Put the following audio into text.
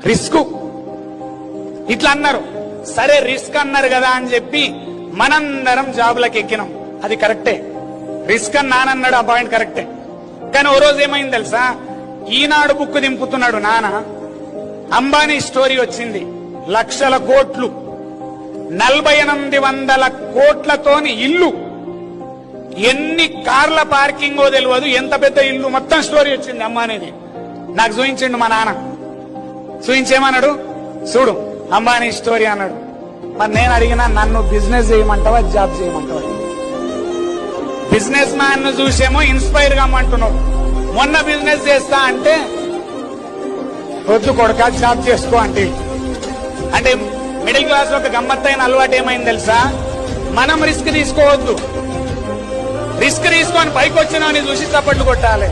Risk ఇట్లా అన్నారు. సరే రిస్క్ అన్నారు కదా అని చెప్పి మనందరం జాబులకు ఎక్కినాం. అది కరెక్టే, రిస్క్ అని నానన్నాడు, ఆ పాయింట్ కరెక్టే. కానీ ఓ రోజు ఏమైంది తెలుసా, ఈనాడు బుక్ దింపుతున్నాడు నాన్న, అంబానీ స్టోరీ వచ్చింది. లక్షల కోట్లు, 4800 కోట్లతోని ఇల్లు, ఎన్ని కార్ల పార్కింగో తెలియదు, ఎంత పెద్ద ఇల్లు, మొత్తం స్టోరీ వచ్చింది అంబానీది. నాకు చూపించిండు మా నాన్న. చూపించేమన్నాడు, చూడు అంబానీ స్టోరీ అన్నాడు. మరి నేను అడిగినా, నన్ను బిజినెస్ చేయమంటావా జాబ్ చేయమంటావా? బిజినెస్ మ్యాన్ ను చూసేమో ఇన్స్పైర్ కమ్మంటున్నావు, మొన్న బిజినెస్ చేస్తా అంటే వద్దు కొడక జాబ్ చేసుకో అంటే మిడిల్ క్లాస్ లో ఒక గమ్మత్తైన అలవాటు ఏమైంది తెలుసా, మనం రిస్క్ తీసుకోవద్దు, రిస్క్ తీసుకొని పైకి వచ్చినా చూసి చప్పట్లు కొట్టాలి.